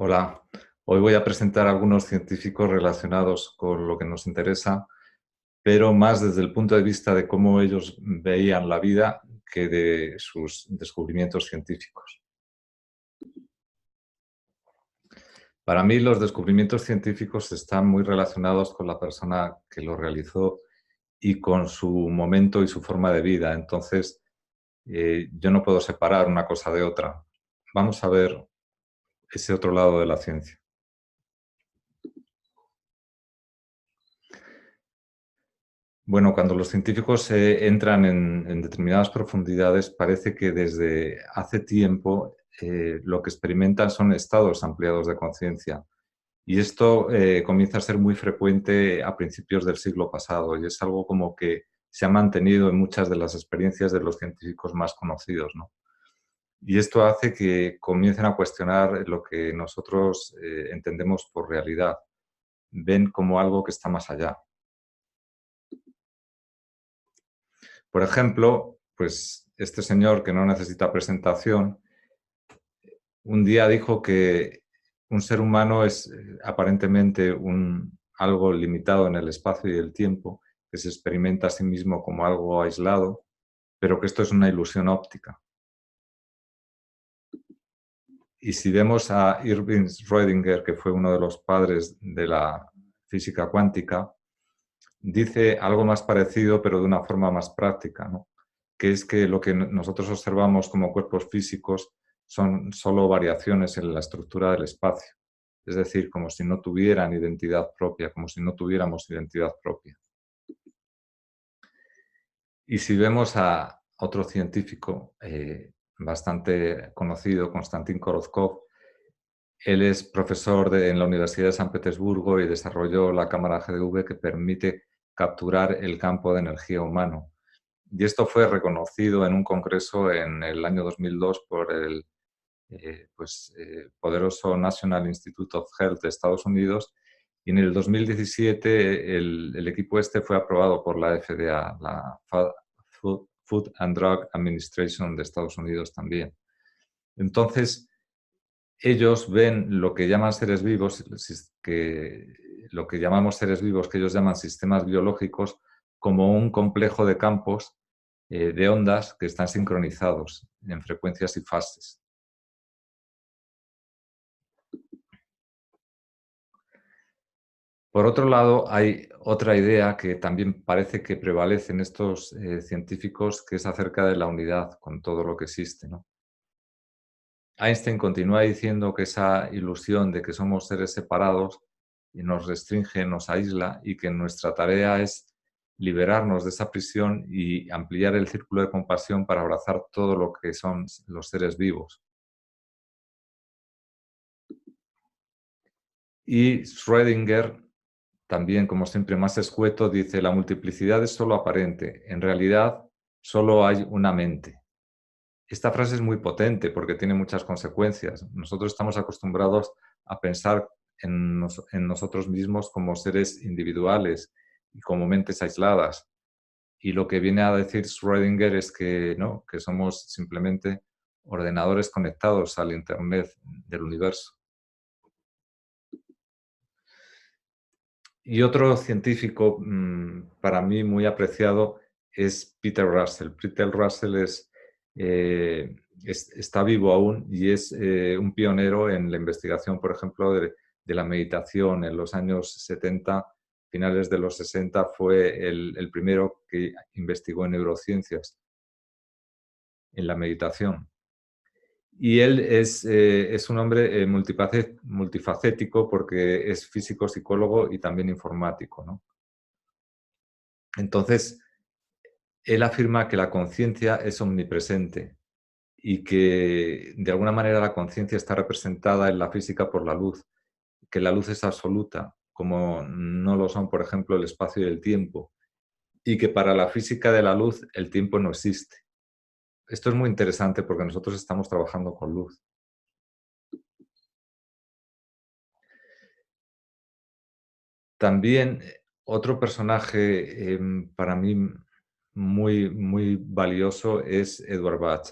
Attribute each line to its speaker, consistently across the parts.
Speaker 1: Hola, hoy voy a presentar algunos científicos relacionados con lo que nos interesa, pero más desde el punto de vista de cómo ellos veían la vida que de sus descubrimientos científicos. Para mí, los descubrimientos científicos están muy relacionados con la persona que lo realizó y con su momento y su forma de vida. Entonces, yo no puedo separar una cosa de otra. Vamos a ver ese otro lado de la ciencia. Bueno, cuando los científicos entran en determinadas profundidades, parece que desde hace tiempo lo que experimentan son estados ampliados de conciencia. Y esto comienza a ser muy frecuente a principios del siglo pasado y es algo como que se ha mantenido en muchas de las experiencias de los científicos más conocidos, ¿no? Y esto hace que comiencen a cuestionar lo que nosotros entendemos por realidad. Ven como algo que está más allá. Por ejemplo, pues este señor que no necesita presentación, un día dijo que un ser humano es aparentemente algo limitado en el espacio y el tiempo, que se experimenta a sí mismo como algo aislado, pero que esto es una ilusión óptica. Y si vemos a Irving Schrödinger, que fue uno de los padres de la física cuántica, dice algo más parecido, pero de una forma más práctica, ¿no? Que es que lo que nosotros observamos como cuerpos físicos son solo variaciones en la estructura del espacio. Es decir, como si no tuvieran identidad propia, como si no tuviéramos identidad propia. Y si vemos a otro científico bastante conocido, Konstantin Korotkov, él es profesor en la Universidad de San Petersburgo y desarrolló la cámara GDV que permite capturar el campo de energía humano. Y esto fue reconocido en un congreso en el año 2002 por el poderoso National Institute of Health de Estados Unidos, y en el 2017 el equipo este fue aprobado por la FDA, la Food and Drug Administration de Estados Unidos también. Entonces, ellos ven lo que llaman seres vivos, lo que llamamos seres vivos, que ellos llaman sistemas biológicos, como un complejo de campos de ondas que están sincronizados en frecuencias y fases. Por otro lado, hay otra idea que también parece que prevalece en estos científicos, que es acerca de la unidad con todo lo que existe, ¿no? Einstein continúa diciendo que esa ilusión de que somos seres separados nos restringe, nos aísla y que nuestra tarea es liberarnos de esa prisión y ampliar el círculo de compasión para abrazar todo lo que son los seres vivos. Y Schrödinger, también como siempre más escueto, dice: la multiplicidad es solo aparente, en realidad solo hay una mente. Esta frase es muy potente porque tiene muchas consecuencias. Nosotros estamos acostumbrados a pensar en nosotros mismos como seres individuales y como mentes aisladas. Y lo que viene a decir Schrödinger es que no, que somos simplemente ordenadores conectados al Internet del universo. Y otro científico para mí muy apreciado es Peter Russell. Peter Russell está vivo aún y es un pionero en la investigación, por ejemplo, de la meditación. En los años 70, finales de los 60, fue el primero que investigó en neurociencias, en la meditación. Y él es un hombre multifacético porque es físico, psicólogo y también informático, ¿no? Entonces, él afirma que la conciencia es omnipresente y que de alguna manera la conciencia está representada en la física por la luz, que la luz es absoluta, como no lo son, por ejemplo, el espacio y el tiempo, y que para la física de la luz el tiempo no existe. Esto es muy interesante porque nosotros estamos trabajando con luz. También otro personaje para mí muy valioso es Edward Bach.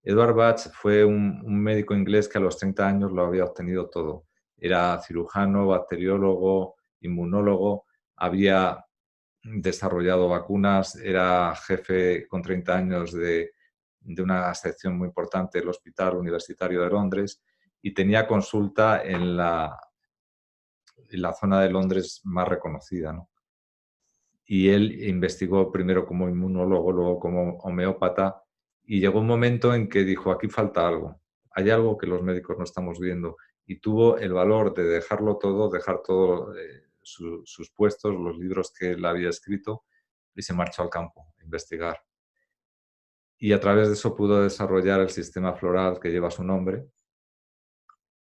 Speaker 1: Edward Bach fue un médico inglés que a los 30 años lo había obtenido todo. Era cirujano, bacteriólogo, inmunólogo, había desarrollado vacunas, era jefe con 30 años de una sección muy importante del Hospital Universitario de Londres y tenía consulta en la zona de Londres más reconocida, ¿no? Y él investigó primero como inmunólogo, luego como homeópata, y llegó un momento en que dijo, aquí falta algo, hay algo que los médicos no estamos viendo, y tuvo el valor de dejarlo todo, dejar todos sus puestos, los libros que él había escrito, y se marchó al campo a investigar. Y a través de eso pudo desarrollar el sistema floral que lleva su nombre,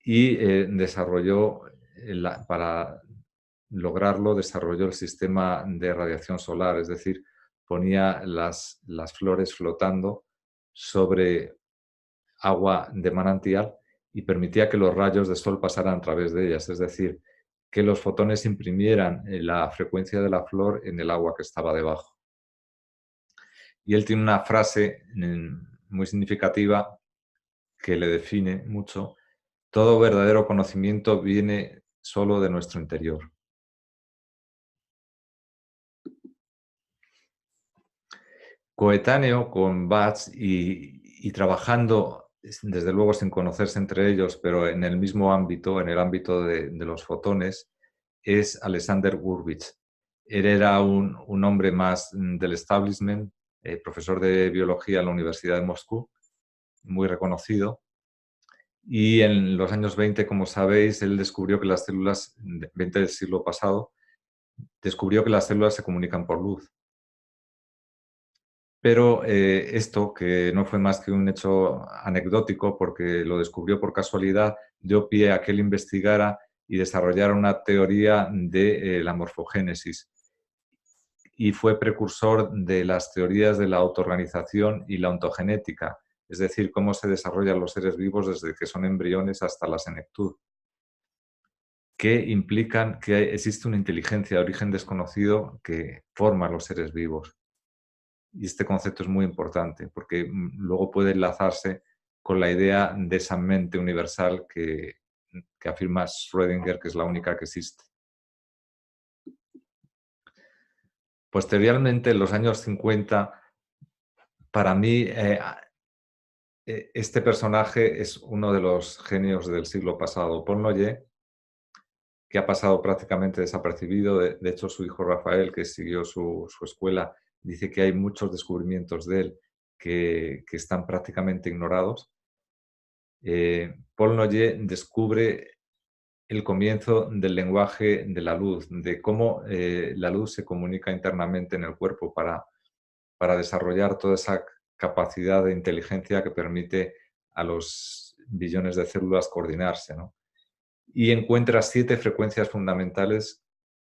Speaker 1: y desarrolló, para lograrlo, desarrolló el sistema de radiación solar, es decir, ponía las flores flotando sobre agua de manantial y permitía que los rayos de sol pasaran a través de ellas, es decir, que los fotones imprimieran la frecuencia de la flor en el agua que estaba debajo. Y él tiene una frase muy significativa que le define mucho: todo verdadero conocimiento viene solo de nuestro interior. Coetáneo con Bach y trabajando, desde luego sin conocerse entre ellos, pero en el mismo ámbito, en el ámbito de los fotones, es Alexander Gurvitch. Él era un hombre más del establishment, profesor de biología en la Universidad de Moscú, muy reconocido. Y en los años 20, como sabéis, él descubrió que las células, 20 del siglo pasado, descubrió que las células se comunican por luz. Pero esto, que no fue más que un hecho anecdótico porque lo descubrió por casualidad, dio pie a que él investigara y desarrollara una teoría de la morfogénesis. Y fue precursor de las teorías de la autoorganización y la ontogenética, es decir, cómo se desarrollan los seres vivos desde que son embriones hasta la senectud, que implican que existe una inteligencia de origen desconocido que forma los seres vivos. Y este concepto es muy importante porque luego puede enlazarse con la idea de esa mente universal que afirma Schrödinger, que es la única que existe. Posteriormente, en los años 50, para mí, este personaje es uno de los genios del siglo pasado. Paul Noye, que ha pasado prácticamente desapercibido. De hecho, su hijo Rafael, que siguió su escuela, dice que hay muchos descubrimientos de él que están prácticamente ignorados. Paul Noye descubre el comienzo del lenguaje de la luz, de cómo la luz se comunica internamente en el cuerpo para desarrollar toda esa capacidad de inteligencia que permite a los billones de células coordinarse, ¿no? Y encuentra 7 frecuencias fundamentales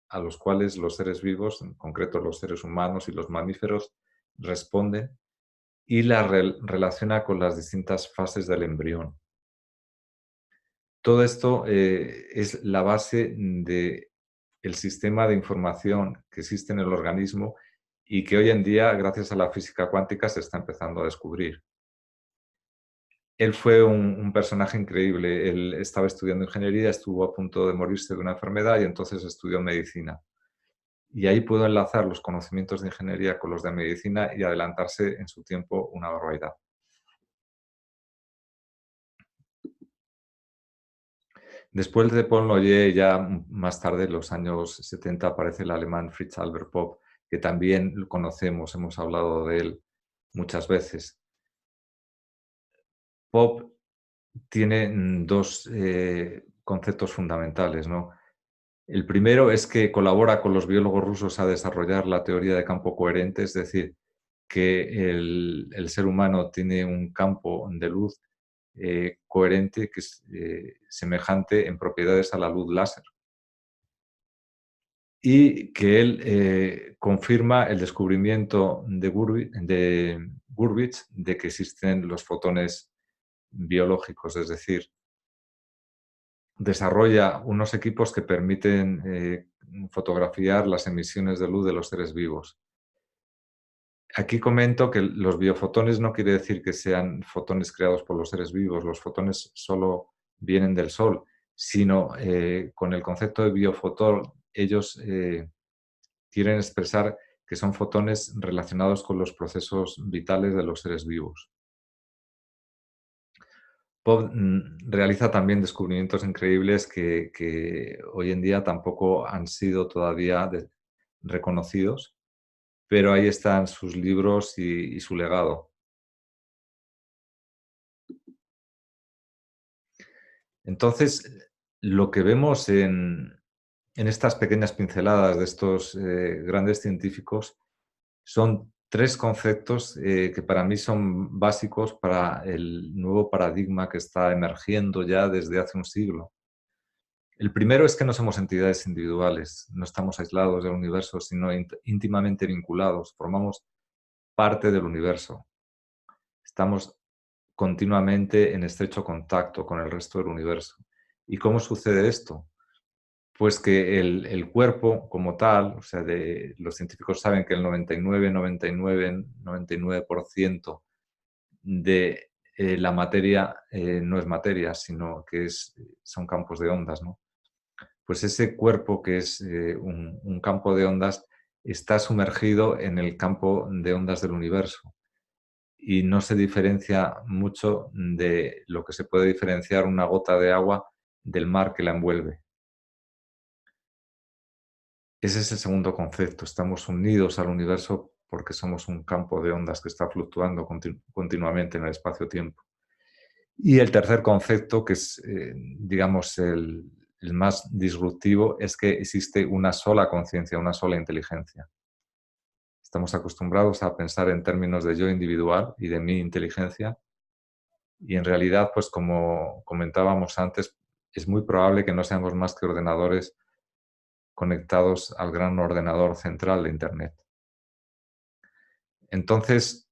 Speaker 1: a los cuales los seres vivos, en concreto los seres humanos y los mamíferos, responden, y las relaciona con las distintas fases del embrión. Todo esto es la base del sistema de información que existe en el organismo y que hoy en día, gracias a la física cuántica, se está empezando a descubrir. Él fue un personaje increíble. Él estaba estudiando ingeniería, estuvo a punto de morirse de una enfermedad y entonces estudió medicina. Y ahí pudo enlazar los conocimientos de ingeniería con los de medicina y adelantarse en su tiempo una barbaridad. Después de Paul Noye, ya más tarde, en los años 70, aparece el alemán Fritz Albert Popp, que también lo conocemos, hemos hablado de él muchas veces. Popp tiene dos conceptos fundamentales, ¿no? El primero es que colabora con los biólogos rusos a desarrollar la teoría de campo coherente, es decir, que el ser humano tiene un campo de luz coherente que es semejante en propiedades a la luz láser. Y que él confirma el descubrimiento de Gurvitch de que existen los fotones biológicos, es decir, desarrolla unos equipos que permiten fotografiar las emisiones de luz de los seres vivos. Aquí comento que los biofotones no quiere decir que sean fotones creados por los seres vivos, los fotones solo vienen del Sol, sino con el concepto de biofotón ellos quieren expresar que son fotones relacionados con los procesos vitales de los seres vivos. Bob realiza también descubrimientos increíbles que hoy en día tampoco han sido todavía reconocidos, pero ahí están sus libros y su legado. Entonces, lo que vemos en estas pequeñas pinceladas de estos grandes científicos son tres conceptos que para mí son básicos para el nuevo paradigma que está emergiendo ya desde hace un siglo. El primero es que no somos entidades individuales, no estamos aislados del universo, sino íntimamente vinculados, formamos parte del universo. Estamos continuamente en estrecho contacto con el resto del universo. ¿Y cómo sucede esto? Pues que el cuerpo como tal, o sea, los científicos saben que el 99% de la materia no es materia, sino que son campos de ondas, ¿no? Pues ese cuerpo que es un campo de ondas está sumergido en el campo de ondas del universo y no se diferencia mucho de lo que se puede diferenciar una gota de agua del mar que la envuelve. Ese es el segundo concepto. Estamos unidos al universo porque somos un campo de ondas que está fluctuando continuamente en el espacio-tiempo. Y el tercer concepto, que es, digamos, el más disruptivo, es que existe una sola conciencia, una sola inteligencia. Estamos acostumbrados a pensar en términos de yo individual y de mi inteligencia, y en realidad, pues como comentábamos antes, es muy probable que no seamos más que ordenadores conectados al gran ordenador central de Internet. Entonces,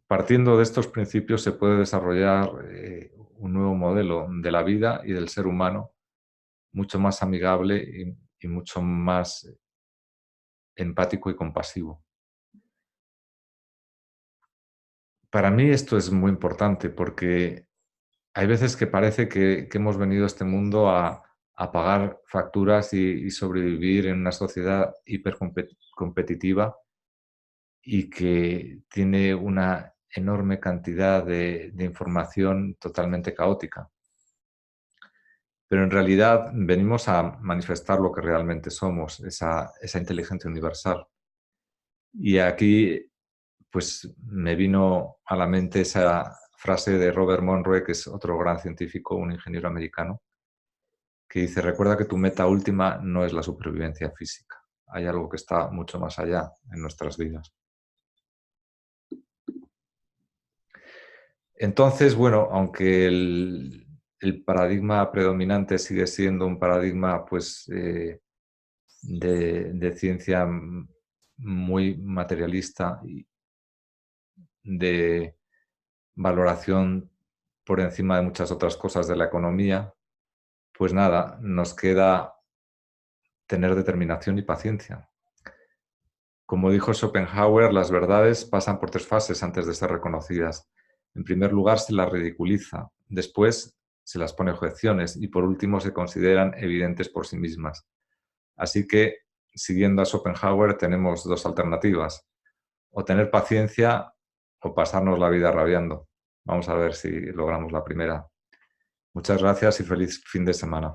Speaker 1: partiendo de estos principios se puede desarrollar un nuevo modelo de la vida y del ser humano mucho más amigable y mucho más empático y compasivo. Para mí esto es muy importante porque hay veces que parece que hemos venido a este mundo a pagar facturas y sobrevivir en una sociedad hipercompetitiva y que tiene una enorme cantidad de información totalmente caótica. Pero en realidad venimos a manifestar lo que realmente somos, esa inteligencia universal. Y aquí pues me vino a la mente esa frase de Robert Monroe, que es otro gran científico, un ingeniero americano, que dice: recuerda que tu meta última no es la supervivencia física. Hay algo que está mucho más allá en nuestras vidas. Entonces, bueno, aunque el paradigma predominante sigue siendo un paradigma pues, de ciencia muy materialista y de valoración por encima de muchas otras cosas de la economía, pues nada, nos queda tener determinación y paciencia. Como dijo Schopenhauer, las verdades pasan por tres fases antes de ser reconocidas. En primer lugar, se las ridiculiza, después se las pone objeciones y por último se consideran evidentes por sí mismas. Así que, siguiendo a Schopenhauer, tenemos dos alternativas: o tener paciencia o pasarnos la vida rabiando. Vamos a ver si logramos la primera. Muchas gracias y feliz fin de semana.